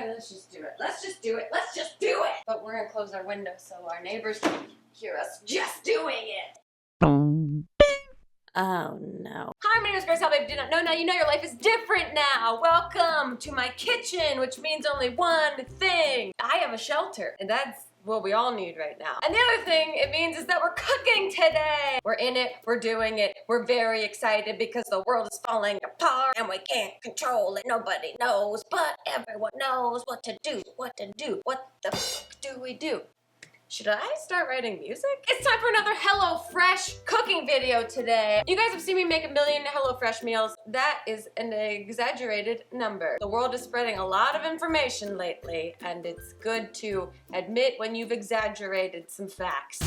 Alright, let's just do it. Let's just do it. Let's just do it! But we're gonna close our window so our neighbors can hear us just doing it. Oh no. Hi, my name is Grace Helbig. Do not know now, you know your life is different now. Welcome to my kitchen, which means only one thing. I have a shelter, and that's what we all need right now. And the other thing it means is that we're cooking today. We're in it, we're doing it, we're very excited because the world is falling apart and we can't control it. Nobody knows, but everyone knows what to do, what to do. What the fuck do we do? Should I start writing music? It's time for another HelloFresh cooking video today. You guys have seen me make 1,000,000 HelloFresh meals. That is an exaggerated number. The world is spreading a lot of information lately, and it's good to admit when you've exaggerated some facts.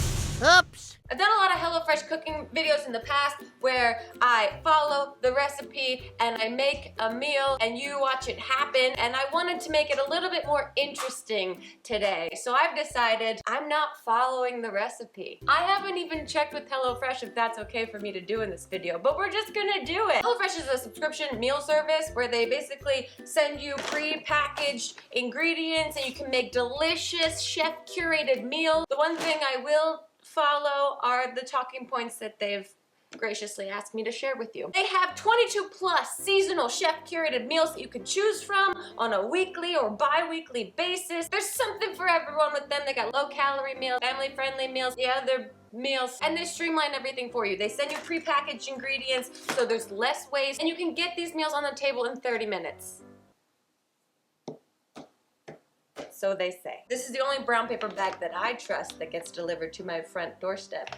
Oops! I've done a lot of HelloFresh cooking videos in the past where I follow the recipe and I make a meal and you watch it happen, and I wanted to make it a little bit more interesting today. So I've decided I'm not following the recipe. I haven't even checked with HelloFresh if that's okay for me to do in this video, but we're just gonna do it. HelloFresh is a subscription meal service where they basically send you pre-packaged ingredients and you can make delicious chef-curated meals. The one thing I will follow are the talking points that they've graciously asked me to share with you. They have 22 plus seasonal chef-curated meals that you can choose from on a weekly or bi-weekly basis. There's something for everyone with them. They got low-calorie meals, family-friendly meals, the other meals, and they streamline everything for you. They send you pre-packaged ingredients so there's less waste, and you can get these meals on the table in 30 minutes. So they say. This is the only brown paper bag that I trust that gets delivered to my front doorstep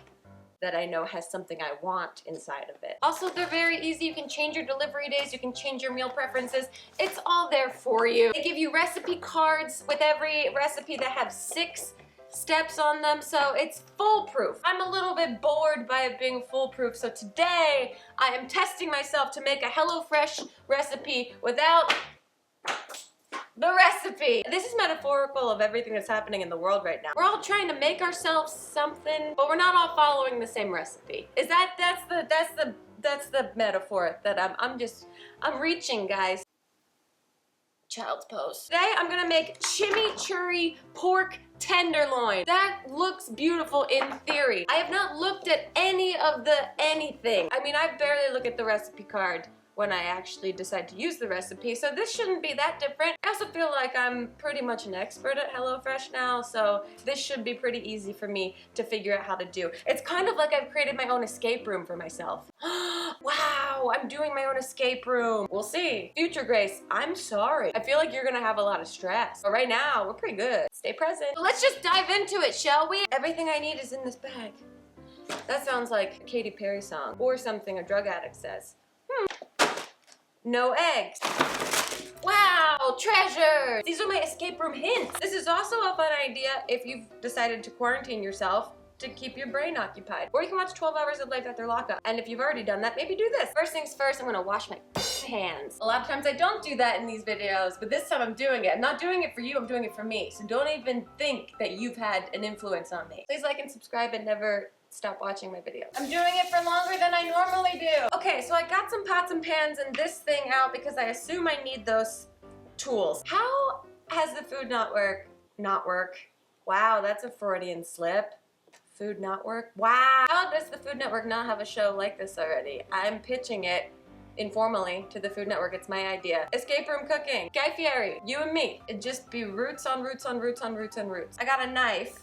that I know has something I want inside of it. Also, they're very easy. You can change your delivery days, you can change your meal preferences. It's all there for you. They give you recipe cards with every recipe that have 6 steps on them, so it's foolproof. I'm a little bit bored by it being foolproof, so today I am testing myself to make a HelloFresh recipe without the recipe. This is metaphorical of everything that's happening in the world right now. We're all trying to make ourselves something, but we're not all following the same recipe. Is that's the metaphor that I'm reaching, guys. Child's pose. Today I'm gonna make chimichurri pork tenderloin. That looks beautiful in theory. I have not looked at any of the anything. I mean, I barely look at the recipe card when I actually decide to use the recipe, so this shouldn't be that different. I also feel like I'm pretty much an expert at HelloFresh now, so this should be pretty easy for me to figure out how to do. It's kind of like I've created my own escape room for myself. Wow, I'm doing my own escape room. We'll see. Future Grace, I'm sorry. I feel like you're gonna have a lot of stress, but right now, we're pretty good. Stay present. So let's just dive into it, shall we? Everything I need is in this bag. That sounds like a Katy Perry song, or something a drug addict says. No eggs. Wow, treasure! These are my escape room hints. This is also a fun idea if you've decided to quarantine yourself to keep your brain occupied. Or you can watch 12 Hours of Life after lockup. And if you've already done that, maybe do this. First things first, I'm gonna wash my hands. A lot of times I don't do that in these videos, but this time I'm doing it. I'm not doing it for you, I'm doing it for me. So don't even think that you've had an influence on me. Please like and subscribe and never stop watching my videos. I'm doing it for longer than I normally do. Okay, so I got some pots and pans and this thing out because I assume I need those tools. How has the Food Network not work? Wow, that's a Freudian slip. Food not work? Wow. How does the Food Network not have a show like this already? I'm pitching it informally to the Food Network. It's my idea. Escape room cooking. Guy Fieri, you and me. It'd just be roots on roots on roots on roots on roots. I got a knife.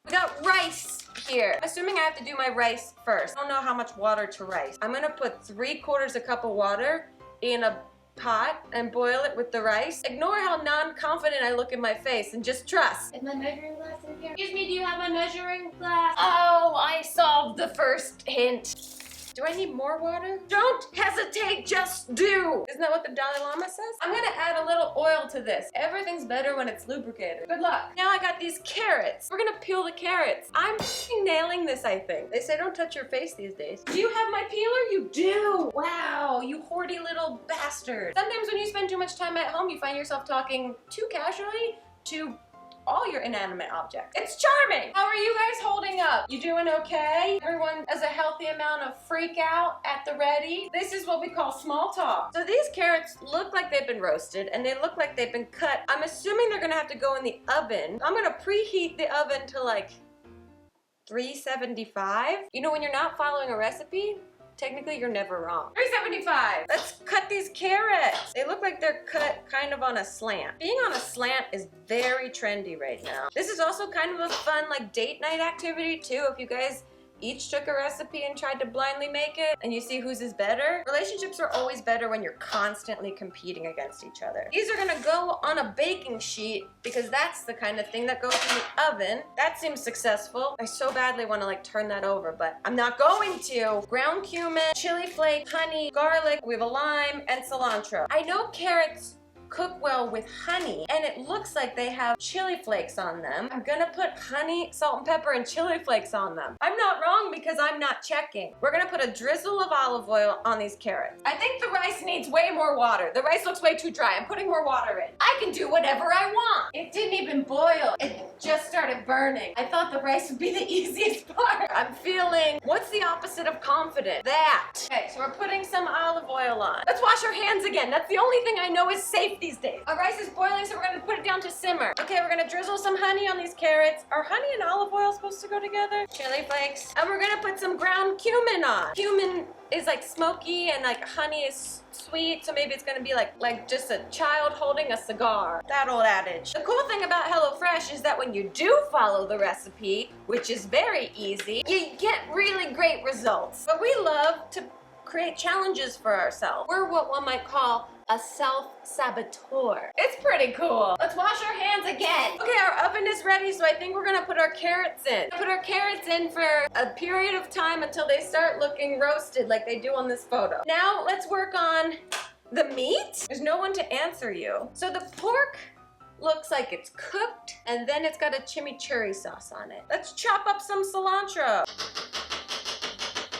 We got rice here. I'm assuming I have to do my rice first. I don't know how much water to rice. I'm gonna put 3/4 cup of water in a pot and boil it with the rice. Ignore how non-confident I look in my face and just trust. Is my measuring glass in here? Excuse me, do you have a measuring glass? Oh, I solved the first hint. Do I need more water? Don't hesitate, just do! Isn't that what the Dalai Lama says? I'm gonna add a little oil to this. Everything's better when it's lubricated. Good luck. Now I got these carrots. We're gonna peel the carrots. I'm nailing this, I think. They say don't touch your face these days. Do you have my peeler? You do! Wow, you hoardy little bastard. Sometimes when you spend too much time at home, you find yourself talking too casually to all your inanimate objects. It's charming. How are you guys holding up? You doing okay? Everyone has a healthy amount of freak out at the ready. This is what we call small talk. So these carrots look like they've been roasted and they look like they've been cut. I'm assuming they're gonna have to go in the oven. I'm gonna preheat the oven to like 375. You know, when you're not following a recipe, technically you're never wrong. 375. Let's cut these carrots. They look like they're cut kind of on a slant. Being on a slant is very trendy right now. This is also kind of a fun like date night activity too. If you guys each took a recipe and tried to blindly make it and you see whose is better. Relationships are always better when you're constantly competing against each other. These are gonna go on a baking sheet because that's the kind of thing that goes in the oven. That seems successful. I so badly wanna like turn that over, but I'm not going to. Ground cumin, chili flake, honey, garlic, we have a lime, and cilantro. I know carrots cook well with honey, and it looks like they have chili flakes on them. I'm gonna put honey, salt and pepper, and chili flakes on them. I'm not wrong because I'm not checking. We're gonna put a drizzle of olive oil on these carrots. I think the rice needs way more water. The rice looks way too dry. I'm putting more water in. I can do whatever I want. It didn't even boil. It just started burning. I thought the rice would be the easiest part. I'm feeling, what's the opposite of confident? That. Okay, so we're putting some olive oil on. Let's wash our hands again. That's the only thing I know is safe these days. Our rice is boiling, so we're gonna put it down to simmer. Okay, we're gonna drizzle some honey on these carrots. Are honey and olive oil supposed to go together? Chili flakes. And we're gonna put some ground cumin on. Cumin is like smoky and like honey is sweet, so maybe it's gonna be like just a child holding a cigar. That old adage. The cool thing about HelloFresh is that when you do follow the recipe, which is very easy, you get really great results. But we love to create challenges for ourselves. We're what one might call a self-saboteur. It's pretty cool. Let's wash our hands again. Okay, our oven is ready, so I think we're gonna put our carrots in. Put our carrots in for a period of time until they start looking roasted like they do on this photo. Now let's work on the meat. There's no one to answer you. So the pork looks like it's cooked, and then it's got a chimichurri sauce on it. Let's chop up some cilantro.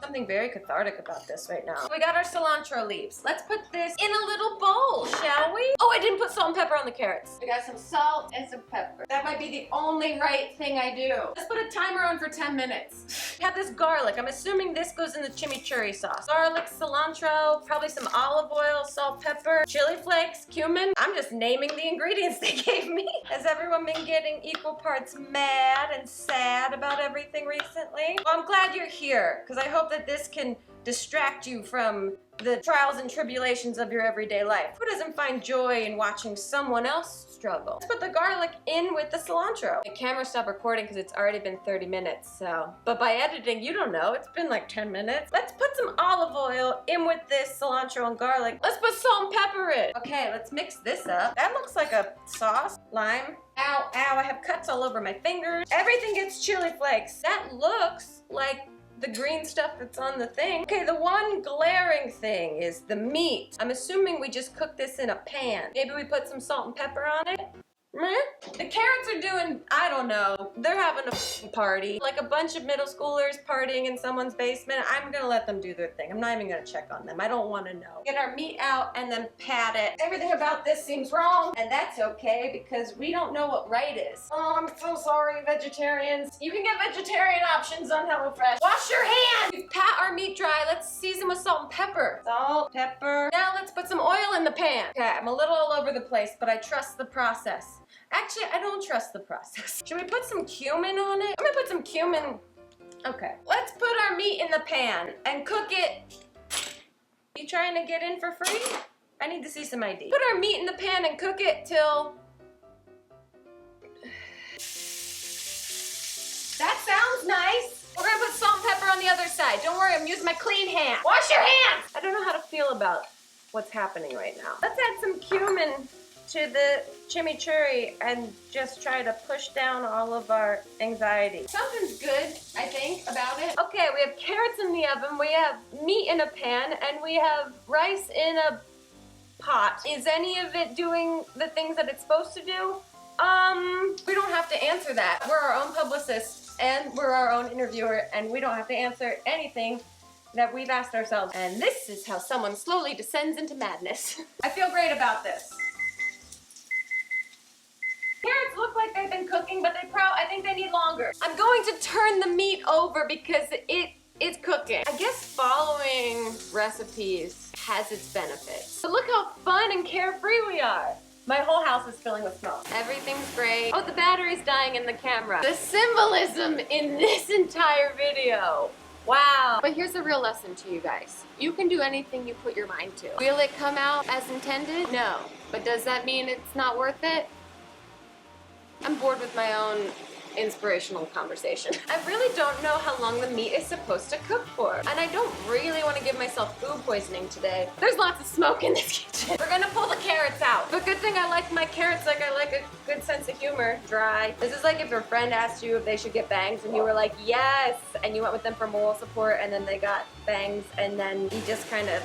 Something very cathartic about this right now. We got our cilantro leaves. Let's put this in a little bowl, shall we? Oh, I didn't put salt and pepper on the carrots. We got some salt and some pepper. That might be the only right thing I do. Let's put a timer on for 10 minutes. We have this garlic. I'm assuming this goes in the chimichurri sauce. Garlic, cilantro, probably some olive oil, salt, pepper, chili flakes, cumin. I'm just naming the ingredients they gave me. Has everyone been getting equal parts mad and sad about everything recently? Well, I'm glad you're here, because I hope that this can distract you from the trials and tribulations of your everyday life. Who doesn't find joy in watching someone else struggle? Let's put the garlic in with the cilantro. The camera stopped recording because it's already been 30 minutes, so. But by editing, you don't know, it's been like 10 minutes. Let's put some olive oil in with this cilantro and garlic. Let's put salt and pepper in. Okay, let's mix this up. That looks like a sauce. Lime. Ow, ow, I have cuts all over my fingers. Everything gets chili flakes. That looks like the green stuff that's on the thing. Okay, the one glaring thing is the meat. I'm assuming we just cook this in a pan. Maybe we put some salt and pepper on it. The carrots are doing, I don't know, they're having a party. Like a bunch of middle schoolers partying in someone's basement. I'm gonna let them do their thing. I'm not even gonna check on them. I don't wanna know. Get our meat out and then pat it. Everything about this seems wrong, and that's okay because we don't know what right is. Oh, I'm so sorry, vegetarians. You can get vegetarian options on HelloFresh. Wash your hands! We've pat our meat dry. Let's season with salt and pepper. Salt, pepper. Now let's put some oil in the pan. Okay, I'm a little all over the place, but I trust the process. Actually, I don't trust the process. Should we put some cumin on it? I'm gonna put some cumin. Okay. Let's put our meat in the pan and cook it. You trying to get in for free? I need to see some ID. Put our meat in the pan and cook it till... That sounds nice. We're gonna put salt and pepper on the other side. Don't worry, I'm using my clean hand. Wash your hands! I don't know how to feel about what's happening right now. Let's add some cumin to the chimichurri and just try to push down all of our anxiety. Something's good, I think, about it. Okay, we have carrots in the oven, we have meat in a pan, and we have rice in a pot. Is any of it doing the things that it's supposed to do? We don't have to answer that. We're our own publicists and we're our own interviewer, and we don't have to answer anything that we've asked ourselves. And this is how someone slowly descends into madness. I feel great about this. Carrots look like they've been cooked turn the meat over because it's cooking. I guess following recipes has its benefits. But look how fun and carefree we are. My whole house is filling with smoke. Everything's great. Oh, the battery's dying in the camera. The symbolism in this entire video. Wow. But here's a real lesson to you guys. You can do anything you put your mind to. Will it come out as intended? No. But does that mean it's not worth it? I'm bored with my own inspirational conversation. I really don't know how long the meat is supposed to cook for. And I don't really want to give myself food poisoning today. There's lots of smoke in this kitchen. We're gonna pull the carrots out. But good thing I like my carrots like I like a good sense of humor. Dry. This is like if your friend asked you if they should get bangs and you were like, yes, and you went with them for moral support and then they got bangs and then you just kind of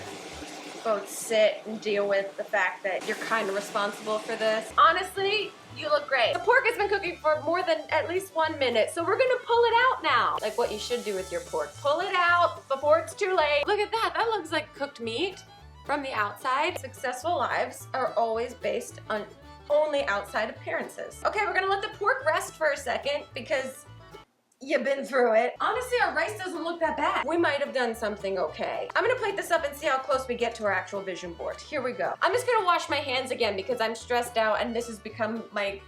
both sit and deal with the fact that you're kind of responsible for this. Honestly, you look great. The pork has been cooking for more than at least 1 minute, so we're gonna pull it out now. Like what you should do with your pork. Pull it out before it's too late. Look at that, that looks like cooked meat from the outside. Successful lives are always based on only outside appearances. Okay, we're gonna let the pork rest for a second because you've been through it. Honestly, our rice doesn't look that bad. We might have done something okay. I'm gonna plate this up and see how close we get to our actual vision board. Here we go. I'm just gonna wash my hands again because I'm stressed out and this has become my...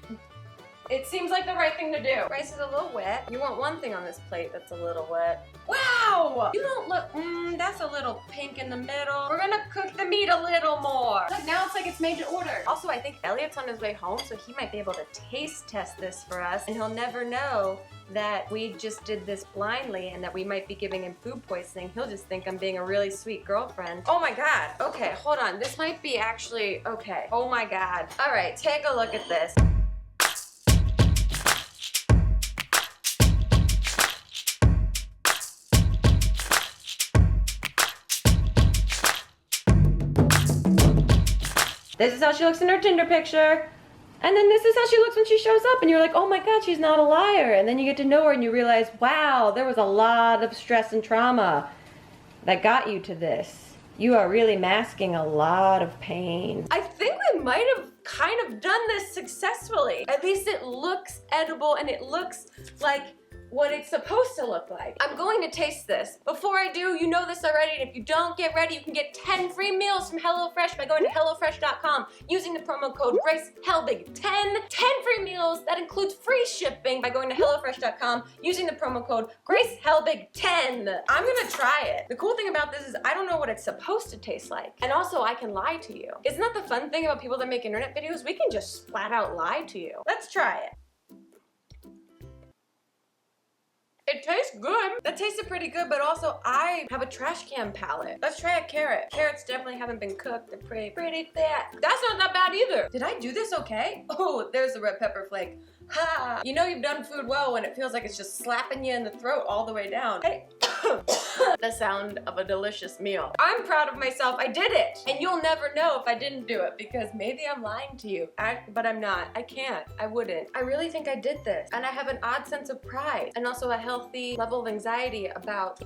It seems like the right thing to do. Rice is a little wet. You want one thing on this plate that's a little wet. Wow! You don't look, that's a little pink in the middle. We're gonna cook the meat a little more. Look, now it's like it's made to order. Also, I think Elliot's on his way home, so he might be able to taste test this for us, and he'll never know that we just did this blindly and that we might be giving him food poisoning. He'll just think I'm being a really sweet girlfriend. Oh my God. Okay, hold on. This might be actually, okay. Oh my God. All right, take a look at this. This is how she looks in her Tinder picture. And then this is how she looks when she shows up and you're like, oh my God, she's not a liar. And then you get to know her and you realize, wow, there was a lot of stress and trauma that got you to this. You are really masking a lot of pain. I think we might have kind of done this successfully. At least it looks edible and it looks like what it's supposed to look like. I'm going to taste this. Before I do, you know this already, and if you don't get ready, you can get 10 free meals from HelloFresh by going to HelloFresh.com using the promo code GraceHelbig. 10 free meals, that includes free shipping by going to HelloFresh.com using the promo code GraceHelbig10. I'm gonna try it. The cool thing about this is I don't know what it's supposed to taste like. And also I can lie to you. Isn't that the fun thing about people that make internet videos? We can just flat out lie to you. Let's try it. It tastes good. That tasted pretty good, but also I have a trash can palate. Let's try a carrot. Carrots definitely haven't been cooked. They're pretty fat. That's not that bad either. Did I do this okay? Oh, there's the red pepper flake. Ha! You know you've done food well when it feels like it's just slapping you in the throat all the way down. Hey. The sound of a delicious meal. I'm proud of myself. I did it. And you'll never know if I didn't do it because maybe I'm lying to you. But I'm not. I can't. I wouldn't. I really think I did this. And I have an odd sense of pride and also a healthy level of anxiety about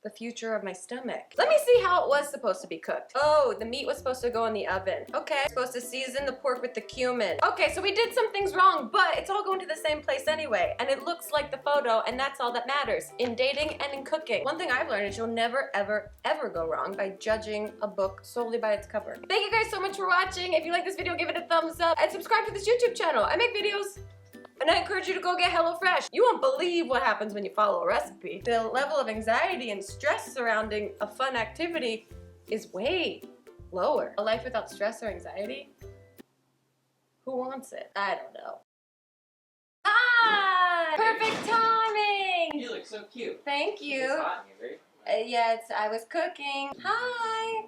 the future of my stomach. Let me see how it was supposed to be cooked. Oh, the meat was supposed to go in the oven. Okay, supposed to season the pork with the cumin. Okay, so we did some things wrong, but it's all going to the same place anyway. And it looks like the photo, and that's all that matters in dating and in cooking. One thing I've learned is you'll never, ever, ever go wrong by judging a book solely by its cover. Thank you guys so much for watching. If you like this video, give it a thumbs up and subscribe to this YouTube channel. I make videos. And I encourage you to go get HelloFresh. You won't believe what happens when you follow a recipe. The level of anxiety and stress surrounding a fun activity is way lower. A life without stress or anxiety? Who wants it? I don't know. Hi! Perfect timing! You look so cute. Thank you. It's hot in here, right? Yeah, I was cooking. Hi!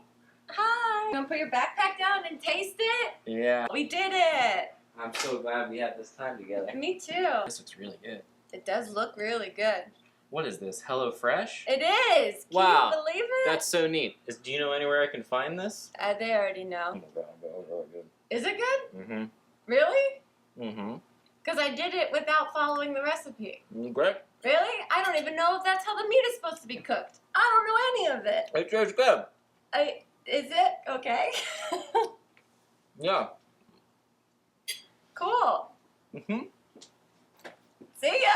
Hi! You wanna put your backpack down and taste it? Yeah. We did it! I'm so glad we had this time together. Me too. This looks really good. It does look really good. What is this? HelloFresh? It is! Can Wow. you believe it? That's so neat. Do you know anywhere I can find this? They already know. Oh my god, really good. Is it good? Mm-hmm. Really? Mm-hmm. Because I did it without following the recipe. Great. Really? I don't even know if that's how the meat is supposed to be cooked. I don't know any of it. It tastes good. Is it? Okay. Yeah. Cool. Mm-hmm. See ya.